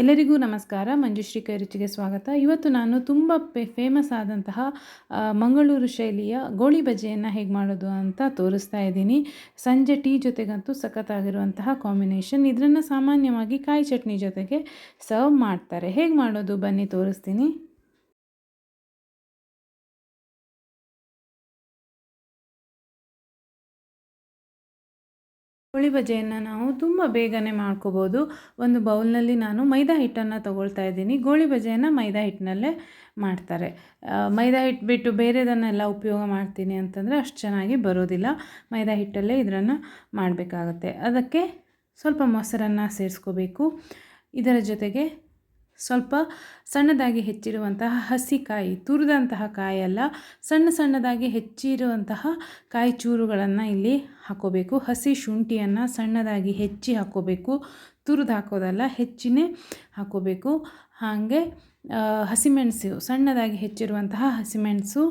ಎಲ್ಲರಿಗೂ ನಮಸ್ಕಾರ. ಮಂಜುಶ್ರೀ ಕೈ ರುಚಿಗೆ ಸ್ವಾಗತ. ಇವತ್ತು ನಾನು ತುಂಬ ಫೇಮಸ್ ಆದಂತಹ ಮಂಗಳೂರು ಶೈಲಿಯ ಗೋಳಿ ಬಜ್ಜಿಯನ್ನು ಹೇಗೆ ಮಾಡೋದು ಅಂತ ತೋರಿಸ್ತಾ ಇದ್ದೀನಿ. ಸಂಜೆ ಟೀ ಜೊತೆಗಂತೂ ಸಖತ್ತಾಗಿರುವಂತಹ ಕಾಂಬಿನೇಷನ್. ಇದನ್ನು ಸಾಮಾನ್ಯವಾಗಿ ಕಾಯಿ ಚಟ್ನಿ ಜೊತೆಗೆ ಸರ್ವ್ ಮಾಡ್ತಾರೆ. ಹೇಗೆ ಮಾಡೋದು ಬನ್ನಿ ತೋರಿಸ್ತೀನಿ. ಗೋಳಿ ಬಜೆಯನ್ನು ನಾವು ತುಂಬ ಬೇಗನೆ ಮಾಡ್ಕೋಬೋದು. ಒಂದು ಬೌಲ್ನಲ್ಲಿ ನಾನು ಮೈದಾ ಹಿಟ್ಟನ್ನು ತಗೊಳ್ತಾ ಇದ್ದೀನಿ. ಗೋಳಿ ಬಜೆಯನ್ನು ಮೈದಾ ಹಿಟ್ಟಿನಲ್ಲೇ ಮಾಡ್ತಾರೆ. ಮೈದಾ ಹಿಟ್ಟು ಬಿಟ್ಟು ಬೇರೆದನ್ನೆಲ್ಲ ಉಪಯೋಗ ಮಾಡ್ತೀನಿ ಅಂತಂದರೆ ಅಷ್ಟು ಚೆನ್ನಾಗಿ ಬರೋದಿಲ್ಲ. ಮೈದಾ ಹಿಟ್ಟಲ್ಲೇ ಇದನ್ನು ಮಾಡಬೇಕಾಗತ್ತೆ. ಅದಕ್ಕೆ ಸ್ವಲ್ಪ ಮೊಸರನ್ನು ಸೇರಿಸ್ಕೋಬೇಕು. ಇದರ ಜೊತೆಗೆ ಸ್ವಲ್ಪ ಸಣ್ಣದಾಗಿ ಹೆಚ್ಚಿರುವಂತಹ ಹಸಿಕಾಯಿ, ತುರಿದಂತಹ ಕಾಯಲ್ಲ, ಸಣ್ಣ ಸಣ್ಣದಾಗಿ ಹೆಚ್ಚಿರುವಂತಹ ಕಾಯಿ ಚೂರುಗಳನ್ನು ಇಲ್ಲಿ ಹಾಕೋಬೇಕು. ಹಸಿ ಶುಂಠಿಯನ್ನು ಸಣ್ಣದಾಗಿ ಹೆಚ್ಚಿ ಹಾಕೋಬೇಕು. ತುರಿದು ಹಾಕೋದಲ್ಲ, ಹೆಚ್ಚಿನೇ ಹಾಕೋಬೇಕು. ಹಾಗೆ ಹಸಿಮೆಣಸು, ಸಣ್ಣದಾಗಿ ಹೆಚ್ಚಿರುವಂತಹ ಹಸಿಮೆಣಸು,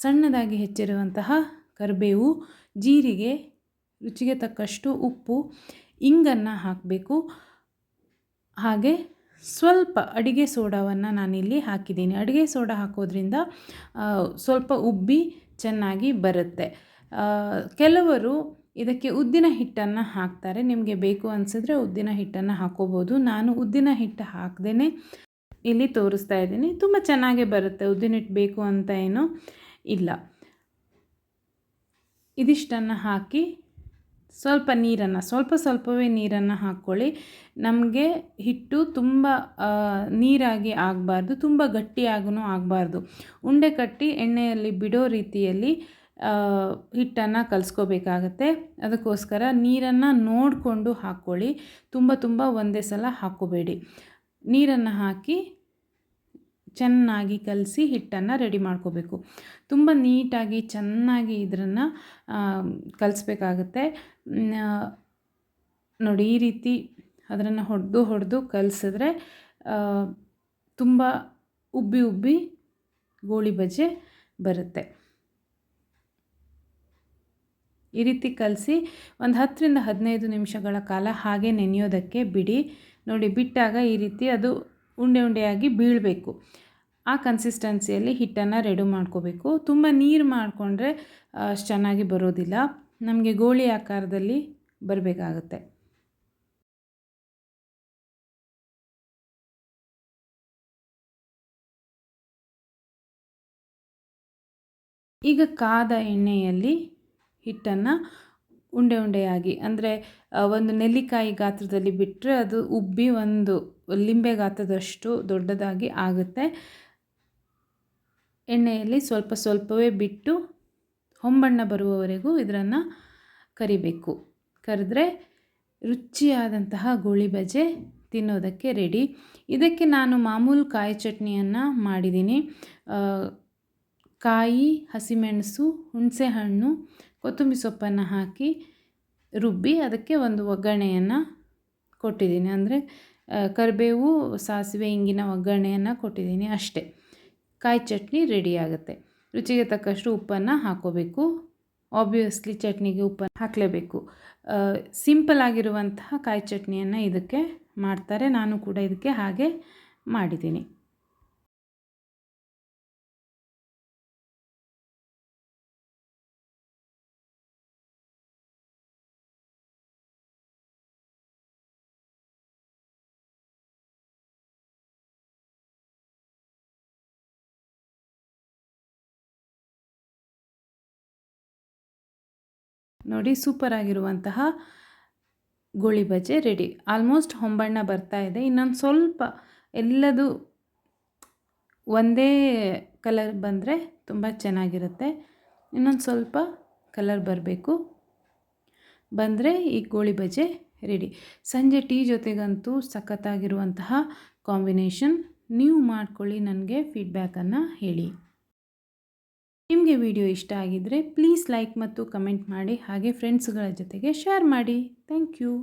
ಸಣ್ಣದಾಗಿ ಹೆಚ್ಚಿರುವಂತಹ ಕರಿಬೇವು, ಜೀರಿಗೆ, ರುಚಿಗೆ ತಕ್ಕಷ್ಟು ಉಪ್ಪು, ಇಂಗನ್ನು ಹಾಕಬೇಕು. ಹಾಗೆ ಸ್ವಲ್ಪ ಅಡುಗೆ ಸೋಡಾವನ್ನು ನಾನಿಲ್ಲಿ ಹಾಕಿದ್ದೀನಿ. ಅಡುಗೆ ಸೋಡಾ ಹಾಕೋದ್ರಿಂದ ಸ್ವಲ್ಪ ಉಬ್ಬಿ ಚೆನ್ನಾಗಿ ಬರುತ್ತೆ. ಕೆಲವರು ಇದಕ್ಕೆ ಉದ್ದಿನ ಹಿಟ್ಟನ್ನು ಹಾಕ್ತಾರೆ. ನಿಮಗೆ ಬೇಕು ಅನಿಸಿದ್ರೆ ಉದ್ದಿನ ಹಿಟ್ಟನ್ನು ಹಾಕೋಬೋದು. ನಾನು ಉದ್ದಿನ ಹಿಟ್ಟು ಹಾಕದೇ ಇಲ್ಲಿ ತೋರಿಸ್ತಾ ಇದ್ದೀನಿ. ತುಂಬ ಚೆನ್ನಾಗೇ ಬರುತ್ತೆ. ಉದ್ದಿನ ಹಿಟ್ಟು ಬೇಕು ಅಂತ ಏನೂ ಇಲ್ಲ. ಇದಿಷ್ಟನ್ನು ಹಾಕಿ ಸ್ವಲ್ಪ ನೀರನ್ನು, ಸ್ವಲ್ಪವೇ ನೀರನ್ನು ಹಾಕ್ಕೊಳ್ಳಿ. ನಮಗೆ ಹಿಟ್ಟು ತುಂಬ ನೀರಾಗಿ ಆಗಬಾರ್ದು, ತುಂಬ ಗಟ್ಟಿಯಾಗೂ ಆಗಬಾರ್ದು. ಉಂಡೆ ಕಟ್ಟಿ ಎಣ್ಣೆಯಲ್ಲಿ ಬಿಡೋ ರೀತಿಯಲ್ಲಿ ಹಿಟ್ಟನ್ನು ಕಲಿಸ್ಕೋಬೇಕಾಗತ್ತೆ. ಅದಕ್ಕೋಸ್ಕರ ನೀರನ್ನು ನೋಡಿಕೊಂಡು ಹಾಕ್ಕೊಳ್ಳಿ. ತುಂಬ ಒಂದೇ ಸಲ ಹಾಕ್ಕೋಬೇಡಿ. ನೀರನ್ನು ಹಾಕಿ ಚೆನ್ನಾಗಿ ಕಲಸಿ ಹಿಟ್ಟನ್ನು ರೆಡಿ ಮಾಡ್ಕೋಬೇಕು. ತುಂಬ ನೀಟಾಗಿ ಚೆನ್ನಾಗಿ ಇದನ್ನು ಕಲಿಸ್ಬೇಕಾಗತ್ತೆ. ನೋಡಿ, ಈ ರೀತಿ ಅದನ್ನು ಹೊಡೆದು ಕಲಿಸಿದ್ರೆ ತುಂಬ ಉಬ್ಬಿ ಗೋಳಿ ಬಜೆ ಬರುತ್ತೆ. ಈ ರೀತಿ ಕಲಸಿ ಒಂದು 10ರಿಂದ 15 ನಿಮಿಷಗಳ ಕಾಲ ಹಾಗೆ ನೆನೆಯೋದಕ್ಕೆ ಬಿಡಿ. ನೋಡಿ, ಬಿಟ್ಟಾಗ ಈ ರೀತಿ ಅದು ಉಂಡೆಯಾಗಿ ಬೀಳಬೇಕು. ಆ ಕನ್ಸಿಸ್ಟೆನ್ಸಿಯಲ್ಲಿ ಹಿಟ್ಟನ್ನು ರೆಡಿ ಮಾಡ್ಕೋಬೇಕು. ತುಂಬ ನೀರು ಮಾಡಿಕೊಂಡ್ರೆ ಅಷ್ಟು ಚೆನ್ನಾಗಿ ಬರೋದಿಲ್ಲ. ನಮಗೆ ಗೋಳಿ ಆಕಾರದಲ್ಲಿ ಬರಬೇಕಾಗತ್ತೆ. ಈಗ ಕಾದ ಎಣ್ಣೆಯಲ್ಲಿ ಹಿಟ್ಟನ್ನು ಉಂಡೆಯಾಗಿ, ಅಂದರೆ ಒಂದು ನೆಲ್ಲಿಕಾಯಿ ಗಾತ್ರದಲ್ಲಿ ಬಿಟ್ಟರೆ ಅದು ಉಬ್ಬಿ ಒಂದು ಲಿಂಬೆ ಗಾತ್ರದಷ್ಟು ದೊಡ್ಡದಾಗಿ ಆಗುತ್ತೆ. ಎಣ್ಣೆಯಲ್ಲಿ ಸ್ವಲ್ಪವೇ ಬಿಟ್ಟು ಹೊಂಬಣ್ಣ ಬರುವವರೆಗೂ ಇದನ್ನು ಕರಿಬೇಕು. ಕರೆದ್ರೆ ರುಚಿಯಾದಂತಹ ಗೋಳಿ ಬಜೆ ತಿನ್ನೋದಕ್ಕೆ ರೆಡಿ. ಇದಕ್ಕೆ ನಾನು ಮಾಮೂಲು ಕಾಯಿ ಚಟ್ನಿಯನ್ನು ಮಾಡಿದ್ದೀನಿ. ಕಾಯಿ, ಹಸಿಮೆಣಸು, ಹುಣಸೆಹಣ್ಣು, ಕೊತ್ತಂಬರಿ ಸೊಪ್ಪನ್ನು ಹಾಕಿ ರುಬ್ಬಿ ಅದಕ್ಕೆ ಒಂದು ಒಗ್ಗರಣೆಯನ್ನು ಕೊಟ್ಟಿದ್ದೀನಿ. ಅಂದರೆ ಕರಿಬೇವು, ಸಾಸಿವೆ, ಇಂಗಿನ ಒಗ್ಗರಣೆಯನ್ನು ಕೊಟ್ಟಿದ್ದೀನಿ. ಅಷ್ಟೇ, ಕಾಯಿ ಚಟ್ನಿ ರೆಡಿ ಆಗುತ್ತೆ. ರುಚಿಗೆ ತಕ್ಕಷ್ಟು ಉಪ್ಪನ್ನು ಹಾಕೋಬೇಕು. ಆಬ್ವಿಯಸ್ಲಿ ಚಟ್ನಿಗೆ ಉಪ್ಪನ್ನು ಹಾಕಲೇಬೇಕು. ಸಿಂಪಲ್ ಆಗಿರುವಂತಹ ಕಾಯಿ ಚಟ್ನಿಯನ್ನು ಇದಕ್ಕೆ ಮಾಡ್ತಾರೆ. ನಾನು ಕೂಡ ಇದಕ್ಕೆ ಹಾಗೆ ಮಾಡಿದ್ದೀನಿ. ನೋಡಿ, ಸೂಪರ್ ಆಗಿರುವಂತಹ ಗೋಳಿ ಬಜೆ ರೆಡಿ. ಆಲ್ಮೋಸ್ಟ್ ಹೊಂಬಣ್ಣ ಬರ್ತಾ ಇದೆ. ಇನ್ನೊಂದು ಸ್ವಲ್ಪ ಎಲ್ಲದು ಒಂದೇ ಕಲರ್ ಬಂದರೆ ತುಂಬ ಚೆನ್ನಾಗಿರುತ್ತೆ. ಇನ್ನೊಂದು ಸ್ವಲ್ಪ ಕಲರ್ ಬಂದರೆ ಈ ಗೋಳಿ ಬಜೆ ರೆಡಿ. ಸಂಜೆ ಟೀ ಜೊತೆಗಂತೂ ಸಖತ್ತಾಗಿರುವಂತಹ ಕಾಂಬಿನೇಷನ್. ನೀವು ಮಾಡ್ಕೊಳ್ಳಿ, ನನಗೆ ಫೀಡ್ಬ್ಯಾಕನ್ನು ಹೇಳಿ. ನಿಮಗೆ ವಿಡಿಯೋ ಇಷ್ಟ ಆಗಿದ್ದರೆ ಪ್ಲೀಸ್ ಲೈಕ್ ಮತ್ತು ಕಮೆಂಟ್ ಮಾಡಿ. ಹಾಗೆ ಫ್ರೆಂಡ್ಸ್ಗಳ ಜೊತೆಗೆ ಶೇರ್ ಮಾಡಿ. Thank you.